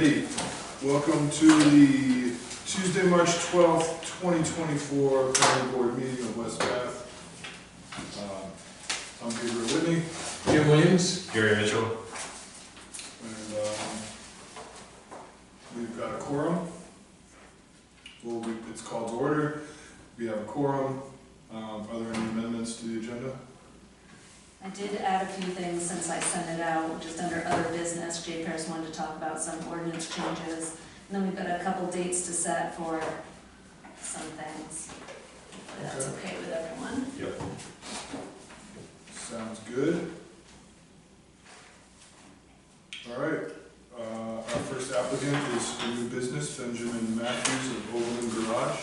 Committee. Welcome to the Tuesday, March 12th, 2024 Planning Board meeting of West Bath. I'm Gabriel Whitney. Jim Williams. Gary Mitchell. And we've got a quorum. It's called to order. We have a quorum. Are there any amendments to the agenda? I did add a few things since I sent it out, just under other business. Jay Paris wanted to talk about some ordinance changes. And then we've got a couple dates to set for some things. Hopefully that's okay with everyone. Yep. Sounds good. All right. Our first applicant is for new business, Benjamin Matthews of Overland Garage.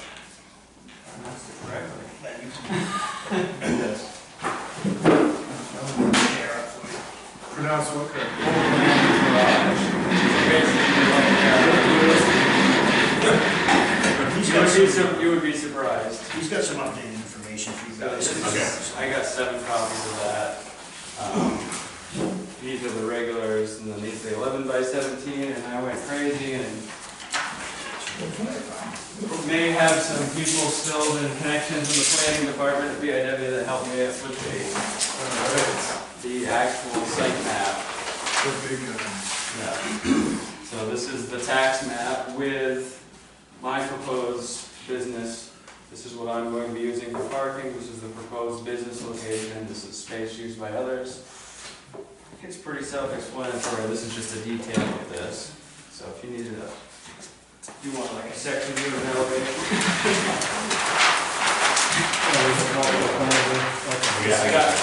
Yes. Pronounce what correctly? You would be surprised. He's got some updated information for you guys. Okay. I got 7 copies of that. These are the regulars, and then these are the 11 by 17, and I went crazy and may have some people still in connections in the planning department at BIW that helped me out with the actual site map. Yeah. So this is the tax map with my proposed business. This is what I'm going to be using for parking. This is the proposed business location. This is space used by others. It's pretty self-explanatory. This is just a detail of this. So if you needed you want like a section view of an elevation? Yeah, I got it.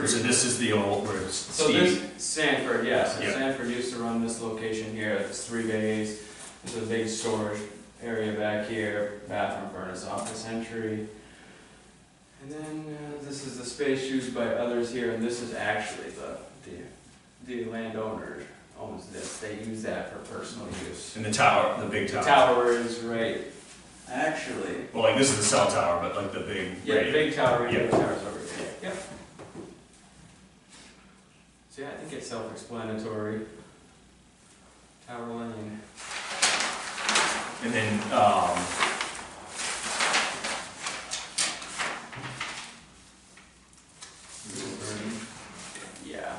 So this is the old where it's So this Sanford, yes. Yeah. Sanford used to run this location here. It's 3 bays. There's a big storage area back here, bathroom, furnace, office entry. And then this is the space used by others here, and this is actually the landowner owns this. They use that for personal use. And the tower, the big The tower. tower is right, actually. Well, like this is the cell tower, but like the big. Yeah, radio. big tower, Yeah. big tower's over here. Yep. So yeah, I think it's self-explanatory. Tower Lane. And then Yeah.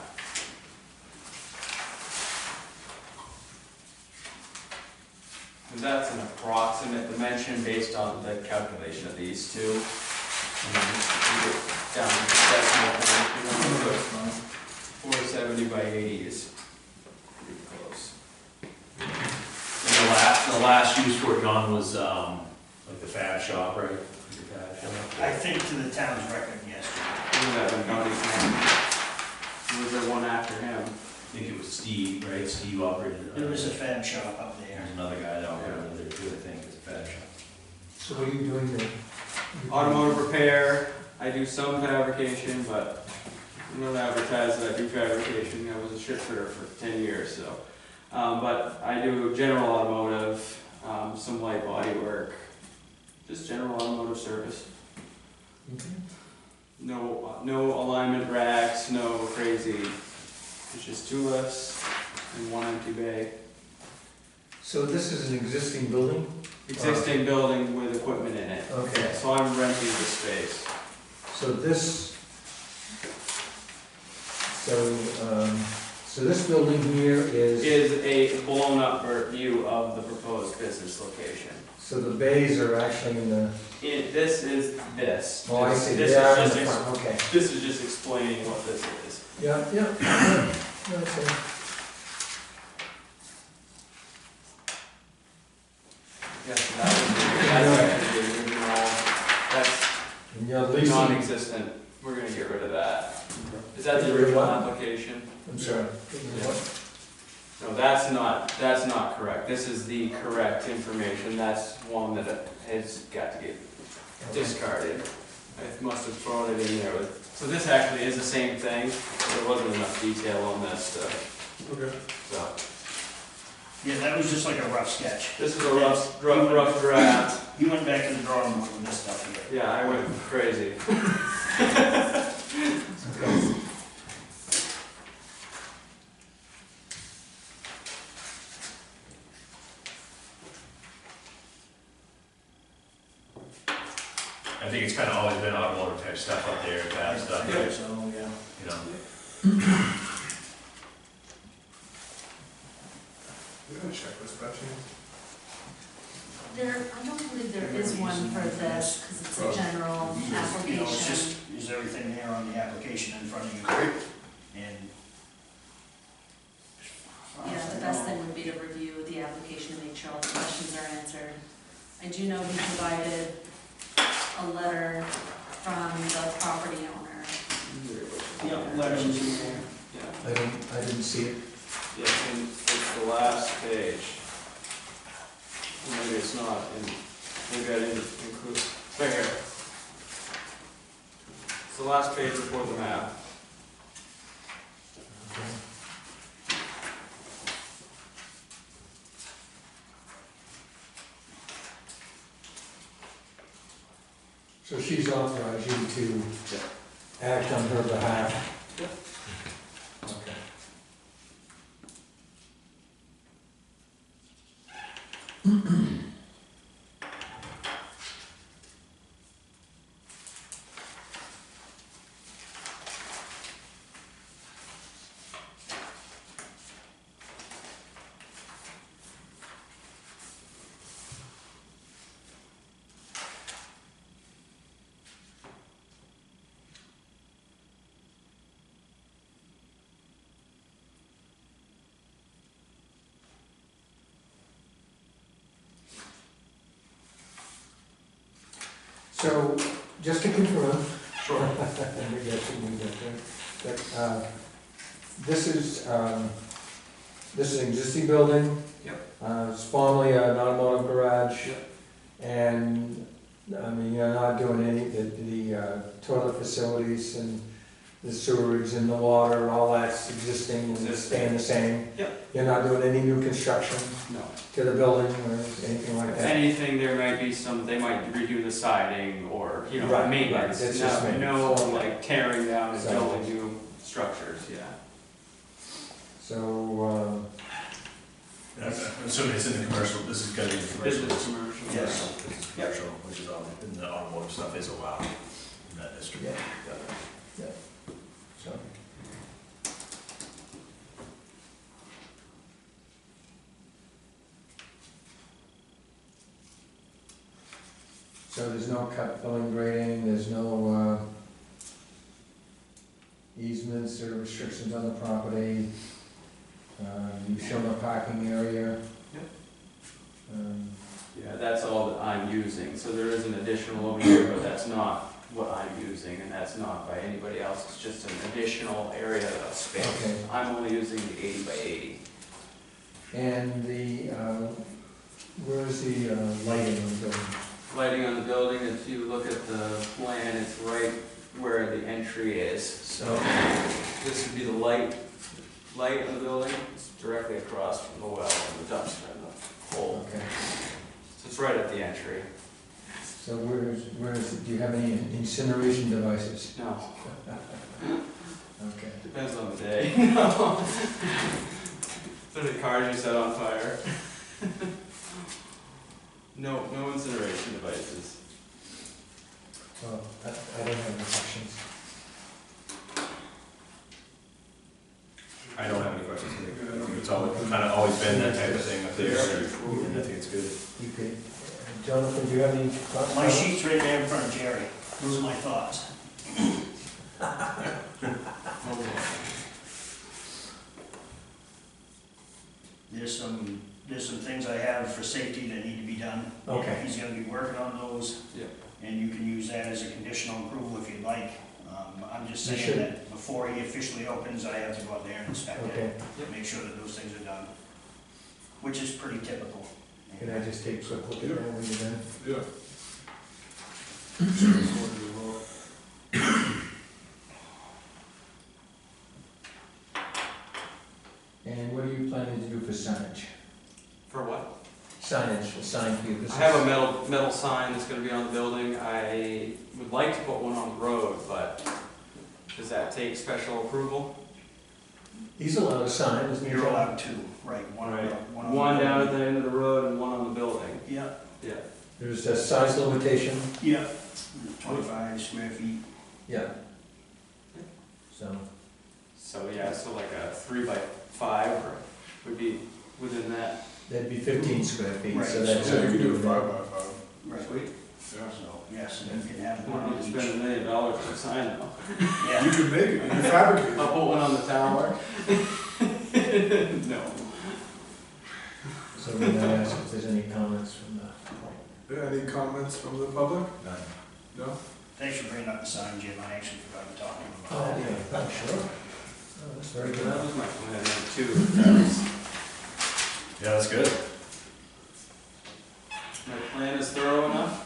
And that's an approximate dimension based on the calculation of these two. And then you get down to the decimal point, 470 by 80 is pretty close. and the last use for it, John, was like the fab shop, right? The fab shop. I think to the town's record, yes. Wasn't that when Donnie's name? Or was there one after him? I think it was Steve, right? Steve operated it. There was a fab shop up there. There's another guy that operated it there too, I think, it's a fab shop. So what are you doing there? Automotive repair, I do some fabrication, but I'm not advertised that I do fabrication. I was a shifter for 10 years, so. But I do general automotive, some light body work, just general automotive service. No alignment racks, no crazy. It's just 2 lifts and 1 empty bay. So this is an existing building? Existing building with equipment in it. Okay. So I'm renting the space. So this building here is, A blown up view of the proposed business location. so the bays are actually in the, This is this. oh, I see, This they are in is the just front, okay. This is just explaining what this is. Yeah, yeah, okay. Yes, that's actually the original, that's And you're leasing, non-existent. We're gonna get rid of that. Is that the Get rid of original what? application? I'm sorry. No, that's not correct. This is the correct information. That's one that has got to get discarded. I must have thrown it in there with, so this actually is the same thing, but there wasn't enough detail on this stuff. Okay. So, Yeah, that was just like a rough sketch. This is a rough draft. He went back to the drawing board with this stuff here. Yeah, I went crazy. I think it's kind of always been automotive type stuff up there, bad stuff, Yeah, so, yeah. you know. We have a checklist by chance? I don't believe there is one for this, because it's a general You know, it's application. just, is everything there on the application in front of you? Great. And. Yeah, the best thing would be to review the application to make sure all the questions are answered. I do know he provided a letter from the property owner. Yeah, letters in there. Yeah, I didn't see it. yeah, and it's the last page. Maybe it's not, and maybe I didn't include, it's right here. It's the last page before the map. So she's authorized you to act on her behalf? Yeah. Okay. So, just to confirm. Sure. Maybe I shouldn't get there. But, this is an existing building. Yep. It's formerly an automotive garage. Yep. And, I mean, you're not doing any, the toilet facilities and the sewerage and the water, all that's existing and it's staying the same. Yep. You're not doing any new construction No. to the building or anything like If that? anything, there might be some, they might redo the siding or, you know, Right, right, maintenance. that's just No, maintenance. no, like tearing down and So- building new structures, yeah. So, I'm assuming it's in the commercial, this is gonna be the commercial. Business, commercial. Yes. This is commercial, which is all, and the automotive stuff is allowed in that district. Yeah. so. So there's no cut, filling, grading, there's no easements or restrictions on the property. You show no parking area. Yep. Um, Yeah, that's all that I'm using, so there is an additional over here, but that's not what I'm using, and that's not by anybody else, it's just an additional area of space. Okay. I'm only using the 80 by 80. And the, where's the lighting on the building? Lighting on the building, if you look at the plan, it's right where the entry is, so this would be the light on the building, it's directly across from the well and the dumpster and the hole, Okay. so it's right at the entry. So where's, do you have any incineration devices? No, Okay. depends on the day. So the cars you set on fire. No incineration devices. Well, I don't have any questions. I don't have any questions. I think it's always, kind of always been that type of thing up there, and I think it's good. You could, Jonathan, do you have any thoughts? My sheet's right there in front of Jerry. Those are my thoughts. There's some things I have for safety that need to be done. Okay. He's gonna be working on those. Yep. And you can use that as a conditional approval if you'd like. I'm just You saying should. that before he officially opens, I have to go out there and inspect it. Okay, Make sure that those things are done, which is pretty typical. can I just take a quick look at that when you're done? Yeah. And what are you planning to do for signage? signage, a sign for you. I have a metal sign that's gonna be on the building. I would like to put one on the road, but does that take special approval? He's allowed a sign, isn't he? You're allowed two, right, one on the. on the One down at building. the end of the road and one on the building. Yeah, Yeah. There's a size limitation, yeah, 25 square feet. yeah. So, So, yeah, so like a 3x5 would be within that. that'd be 15 square feet, so Right, that's. Yeah, you could do a 5x5. Right. Sweet. Yeah. So, yes, and you can have I one don't on need to spend each. $1 million for a sign though. Yeah. You could make it, you could fabricate I'll it. put one on the tower. No. So we're gonna ask if there's any comments from the. Yeah, any comments from the public? None. No? Thanks for bringing up the sign, Jim, I actually forgot to talk to him Oh, about that. yeah, oh, sure. Oh, that's very That good. was my plan too. Yeah, that's good. My plan is thorough enough?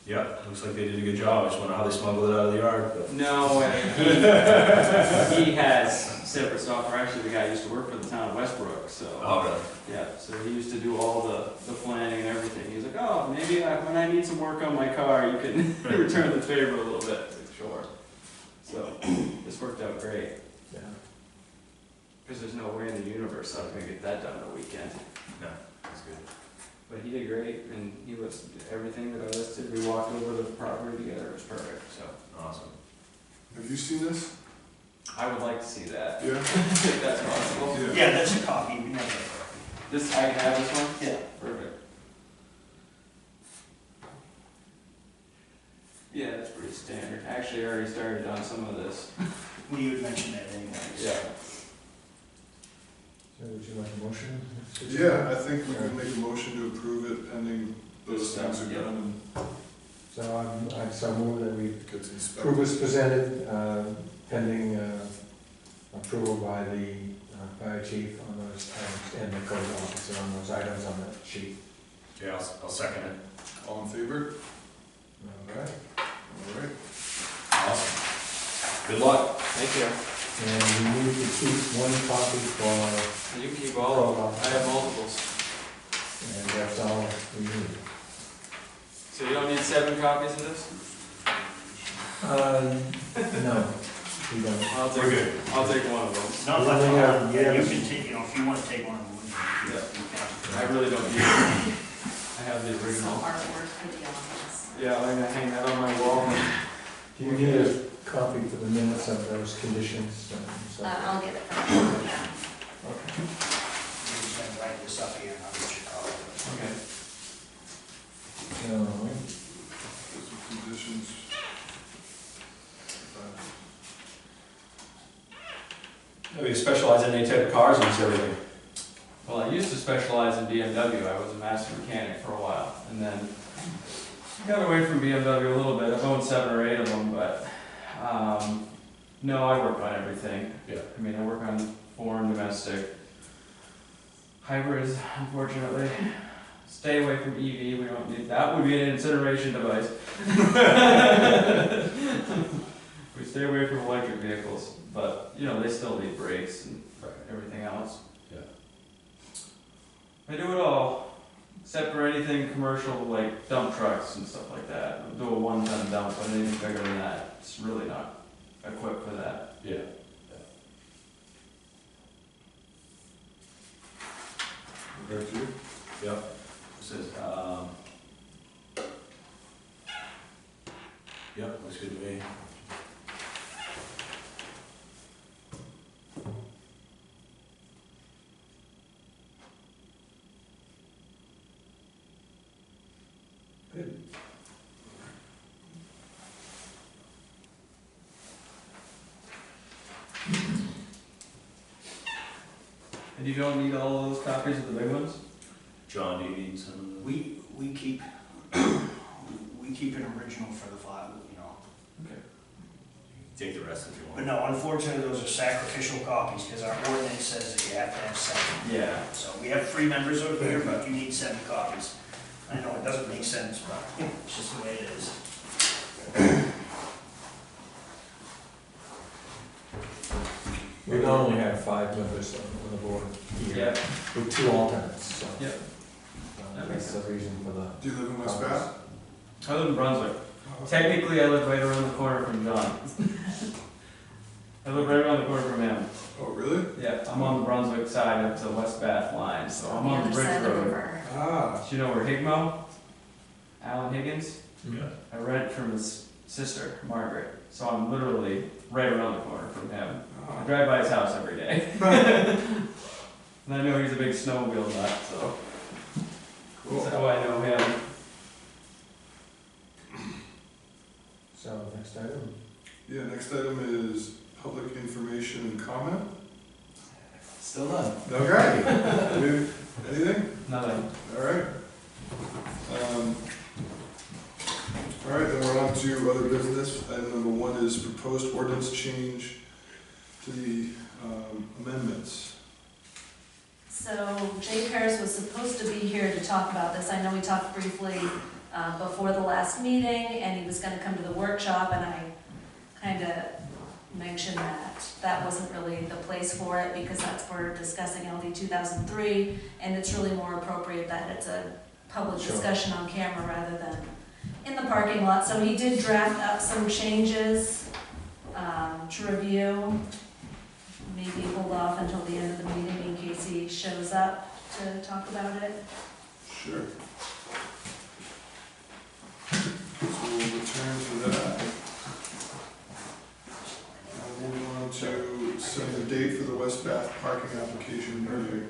Yep, looks like they did a good job. I just wonder how they smuggled it out of the yard, but. No way. He has separate software. Actually, the guy used to work for the town of Westbrook, so. Oh, really? Yeah, so he used to do all the planning and everything. He's like, oh, maybe when I need some work on my car, you can return the favor a little bit. I was like, sure. So, this worked out great. Yeah. Because there's no way in the universe I was gonna get that done in a weekend. That's good. But he did great, and he was, everything that I listed, we walked over the property together, it was perfect, so. Awesome. Mm-hmm. Have you seen this? I would like to see that, Yeah? if that's possible. Yeah, that's a copy, we have a copy. This, I have this one? Yeah. Perfect. Yeah, that's pretty standard. Actually, I already started on some of this. Well, you had mentioned that anyways. Yeah. So would you like a motion? Yeah, I think we can make a motion to approve it pending those things are Yeah. done So I'm so moved that we and gets inspected. approve as presented, pending approval by the fire chief on those, and the code officer on those items on that sheet. Yeah, I'll second it. All in favor? All right. All right. Awesome. Good luck. Thank you. And we need to keep one copy for, You can keep all of them. I have multiples. and that's all we need. So you don't need 7 copies of this? No, we don't. We're good. I'll take one of them. Not We like, only have- yeah, you yeah. can take, if you wanna take one of them, Yeah. you can. I really don't need it. I have the Some original. artwork for the office. Yeah, I'm gonna hang that on my wall. Do you need a copy for the minutes of those conditions? So- I'll get it from you, yeah. Okay. You just gonna write this up here and I'll get you a copy. Okay. So, Some conditions. You specialize in any type of cars or just everything? Well, I used to specialize in BMW. I was a master mechanic for a while, and then got away from BMW a little bit. I've owned 7 or 8 of them, but no, I work on everything. Yeah. I mean, I work on foreign, domestic, hybrids, unfortunately. Stay away from EV. We don't need that. Would be an incineration device. We stay away from electric vehicles, but you know they still need brakes and everything else. Yeah. I do it all, except for anything commercial like dump trucks and stuff like that. I'll do a 1-ton dump, but anything bigger than that, it's really not equipped for that. Yeah. Back to you. Yep. This is, yep, looks good to me. good. And you don't need all of those copies of the big ones? John, do you need some? We keep, we keep an original for the file, you know. Okay. Take the rest if you But want. no, unfortunately, those are sacrificial copies, because our ordinance says that you have to have 7. Yeah. So we have 3 members over here, but you need 7 copies. I know it doesn't make sense, but it's just the way it is. We normally have 5 members on the board here, Yeah. with 2 alternates, so. Yep. That's the reason for the. Do you live in West Bath? I live in Brunswick. Technically, I live right around the corner from John. I live right around the corner from him. Oh, really? Yeah, I'm on the Brunswick side of the West Bath line, so I'm on the other Bridge side of the Road. river. Ah, Do you know where Higmo? Alan Higgins? Yeah. I rent from his sister, Margaret, so I'm literally right around the corner from him. I ah. drive by his house every day. And I know he's a big snowmobile nut, so Cool. that's how I know him. So, next item. Yeah, next item is public information and comment. Still none. Okay. Anything? Nothing. All right. All right, then we're on to other business. Item number 1 is proposed ordinance change to the amendments. So Jay Paris was supposed to be here to talk about this. I know we talked briefly before the last meeting, and he was gonna come to the workshop, and I kinda mentioned that that wasn't really the place for it, because that's for discussing LD 2003, and it's really more appropriate that it's a public Sure. discussion on camera rather than in the parking lot. So he did draft up some changes to review. Maybe hold off until the end of the meeting in case he shows up to talk about it. Sure. So we'll return to that. Now moving on to set the date for the West Bath parking application review.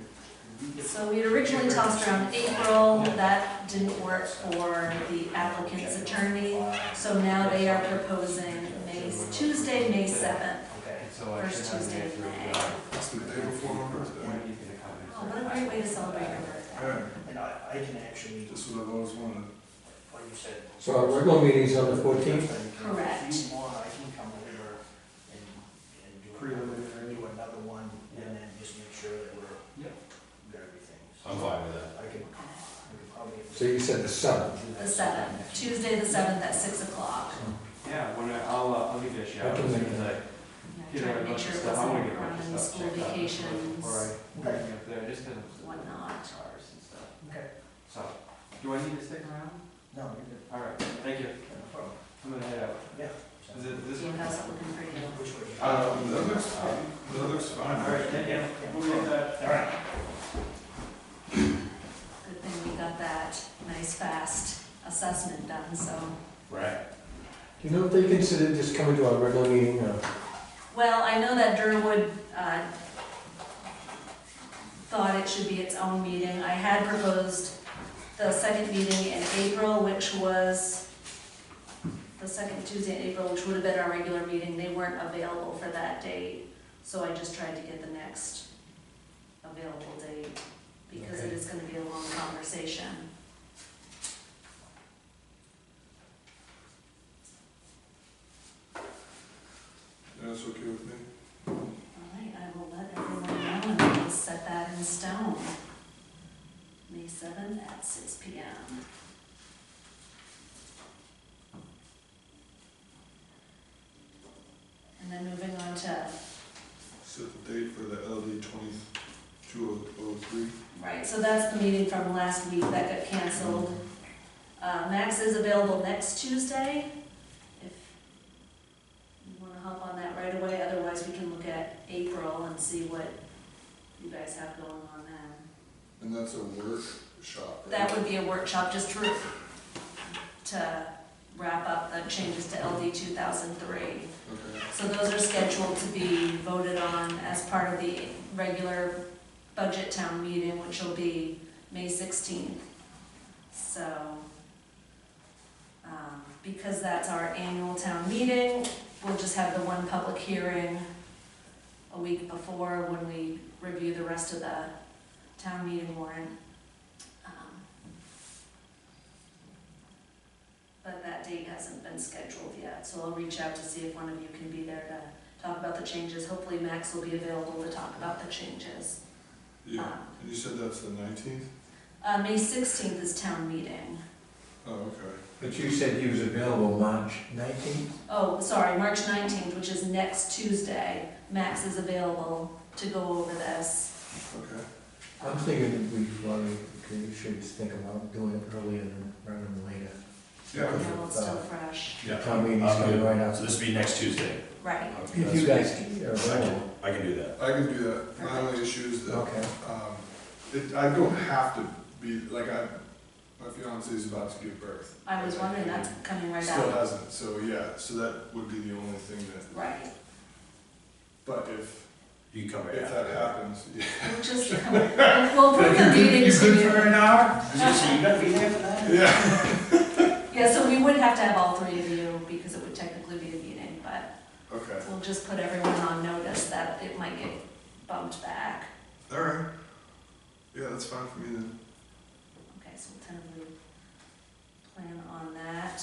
So we had originally tossed around April, that didn't work for the applicant's attorney. So now they are proposing Tuesday, May 7th. So I First should have Tuesday an in answer May. for That's the day before my birthday. when he's gonna come in. Oh, what a great way to celebrate your birthday. Yeah, And I can actually, just what I've always wanted. what you said. So our regular meeting's on the 14th? Correct. If you want, I can come over and do another one, and then just make sure that we're, got everything. So I'm fine with that. I could probably. So you said the 7th? The 7th, Tuesday the 7th at 6 o'clock. Yeah, I'll give you a shout. I can make as soon as I Yeah, get trying a to make bunch sure of it stuff. I wasn't wanna get a bunch around of stuff school checked out vacations, before I bring it up there, just 'cause of whatnot. cars and stuff. Okay. So, do I need to stick around? No, you're good. All right, thank you. No problem. I'm gonna head out. Yeah. Is it this one? How's that looking for you? Which way? That looks fine. All right, thank you. We'll be in touch. All right. Good thing we got that nice, fast assessment done, so. Right. Do you know if they considered just coming to our regular meeting, or? Well, I know that Durwood thought it should be its own meeting. I had proposed the second meeting in April, which was the second Tuesday in April, which would have been our regular meeting. They weren't available for that date, so I just tried to get the next available date, because it Okay. is gonna be a long conversation. That's okay with me. All right, I will let everyone know, and we'll set that in stone. May 7th at 6 p.m. And then moving on to, Set the date for the LD 2203. right, so that's the meeting from last week that got canceled. Max is available next Tuesday, if you wanna hop on that right away, otherwise we can look at April and see what you guys have going on then. And that's a workshop, right? That would be a workshop just to wrap up the changes to LD 2003. Okay. So those are scheduled to be voted on as part of the regular budget town meeting, which will be May 16th. So, because that's our annual town meeting, we'll just have the one public hearing a week before when we review the rest of the town meeting warrant. But that date hasn't been scheduled yet, so I'll reach out to see if one of you can be there to talk about the changes. Hopefully Max will be available to talk about the changes. Yeah, and you said that's the 19th? May 16th is town meeting. Oh, okay. But you said he was available March 19th? Oh, sorry, March 19th, which is next Tuesday. Max is available to go over this. Okay. I'm thinking that we probably you should think about doing it earlier rather than later. Yeah, Yeah, well, it's still fresh. Yeah. Town meeting's coming right up. So this will be next Tuesday. Right. If you guys are available. I can do that. I can do that. My only issue is that, Okay. I don't have to be, like, my fiance is about to give birth. I was wondering, that's coming right Still out. hasn't, so yeah, so that would be the only thing that, Right. but if You can come that happens, yeah. We'll just, we'll put the meetings You good together. for an hour? So you gotta be there for that? Yeah. Yeah, so we would have to have all three of you because it would technically be a meeting, but Okay, we'll just put everyone on notice that it might get bumped back. all right. Yeah, that's fine for me then. Okay, so we'll tentatively plan on that.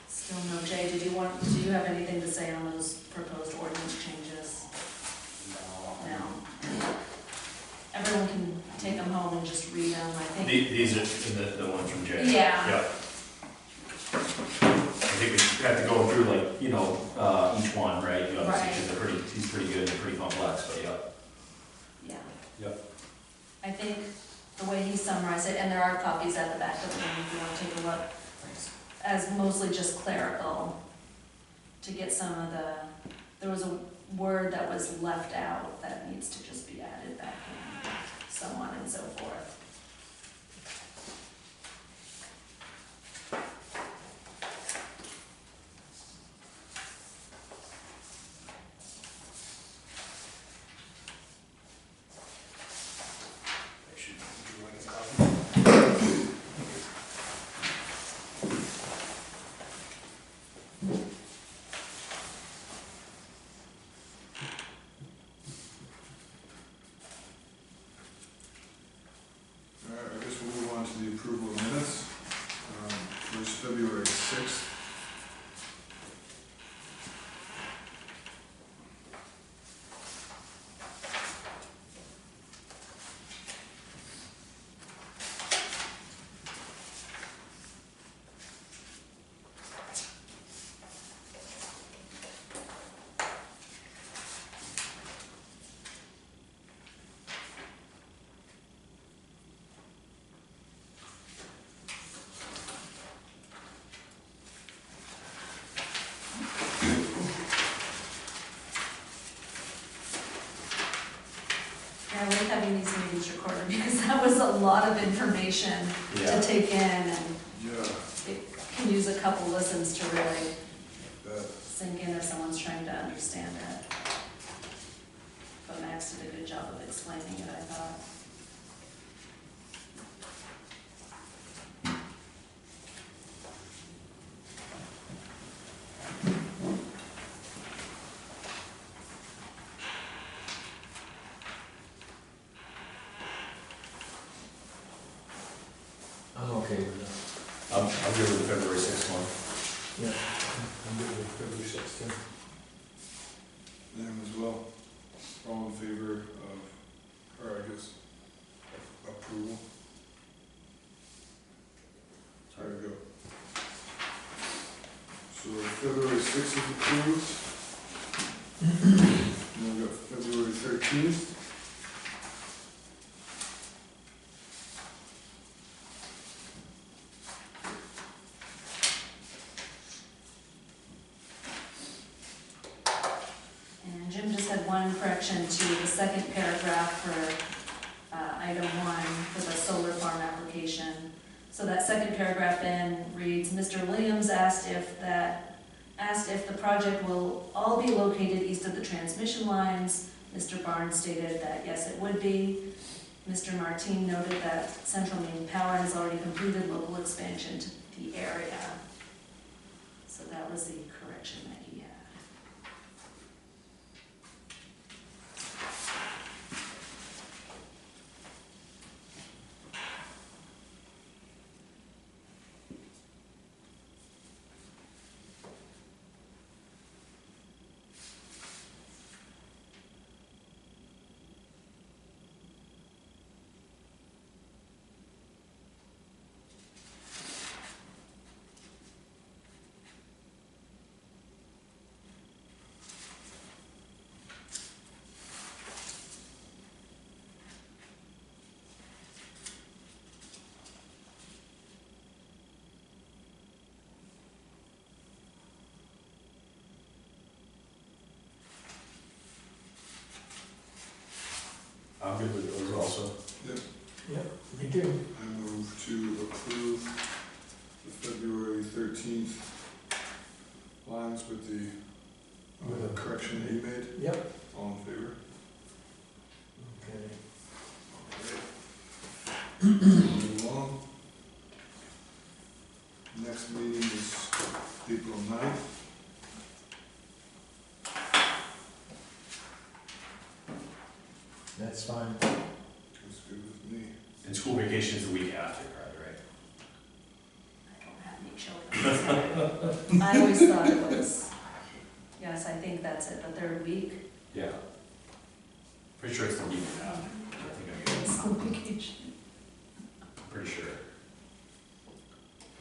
Still no, Jay, do you have anything to say on those proposed ordinance changes? No. Everyone can take them home and just read them, I think. These are the ones from Jay. Yeah. Yep. I think we have to go through like, each one, right? You obviously, because he's pretty good, they're pretty complex, but yeah. Yeah. Yep. I think the way he summarized it, and there are copies at the back of the room if you want to take a look, as mostly just clerical, to get some of there was a word that was left out that needs to just be added back in, so on and so forth. Would you like a copy? All right, I guess we'll move on to the approval of minutes. First, February 6th. I like having these meetings recorded because that was a lot of information to take in, and Yeah, it can use a couple listens to really that, sink in if someone's trying to understand it. But Max did a good job of explaining it, I thought. I'm okay with that. I'm good with the February 6th one. Yeah, I'm good with February 6th too. them as well. All in favor of, or I guess, approval? There we go. So February 6th is approved. And then we got February 13th. And Jim just had one correction to the second paragraph for item 1 for the solar farm application. So that second paragraph then reads, Mr. Williams asked if the project will all be located east of the transmission lines. Mr. Barnes stated that yes, it would be. Mr. Martin noted that Central Maine Power has already completed local expansion to the area. So that was the correction that he had. I'm good with those also. Me too. I move to approve the February 13th lines with the With a- correction that you made. Yep. All in favor? Okay. Moving along. Next meeting is April 9th. That's fine. That's good with me. And school vacation is the week after, right? I don't have any children. I always thought it was, yes, I think that's it, the third week. Yeah. Pretty sure it's the week after. I think I'm good. School vacation. Pretty sure.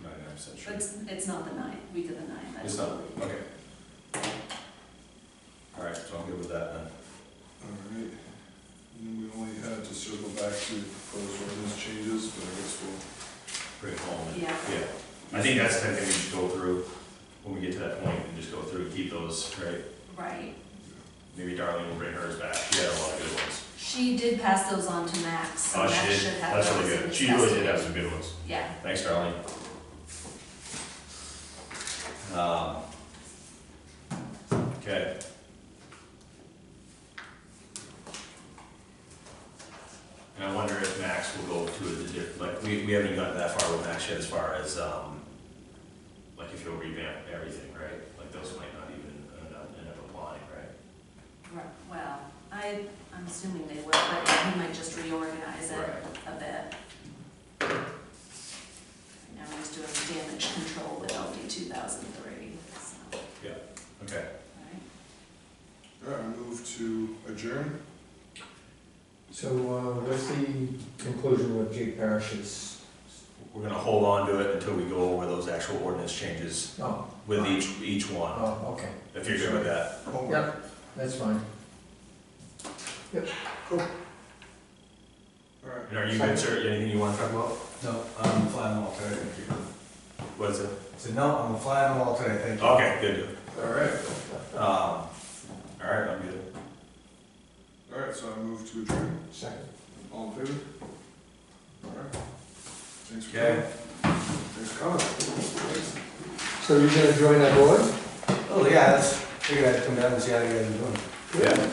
99% sure. But it's not the ninth, week of the ninth. that's It's not, the week. okay. All right, so I'm good with that then. All right. And then we only had to circle back to proposed ordinance changes, but I guess we'll, Bring it home. Yeah. Yeah. I think that's the thing we should go through when we get to that point and just go through and keep those, right? Right. Maybe Darlene will bring hers back. She had a lot of good ones. She did pass those on to Max, so Oh, Max she should did? have That's those really in good. his She really did basket. have some good ones. Yeah. Thanks, Darlene. Okay. And I wonder if Max will go to a different, like, we haven't even gotten that far with Max yet as far as, like if he'll revamp everything, right? Like those might not even end up applying, right? Right, well, I'm assuming they will, but he might just reorganize it a bit. Right now he's doing damage control with LD 2003, so, Okay. right? all right, I move to adjourn. So, what's the conclusion with Jake Parrish's? We're gonna hold on to it until we go over those actual ordinance changes Oh, with each one, oh, okay. if you're good with that. Yep, that's fine. All right. And are you good, sir? Anything you wanna talk about? No, I'm a fly on the wall today, thank you. What is it? So no, I'm a fly on the wall today, thank you. Okay, good. All right. All right, I'm good. All right, so I move to adjourn. Second. All in favor? All right. Thanks for Okay. coming. Thanks for coming. Thanks. So you're gonna join that board? Oh, yeah, that's, figured I'd come down and see how you guys are doing. Yeah.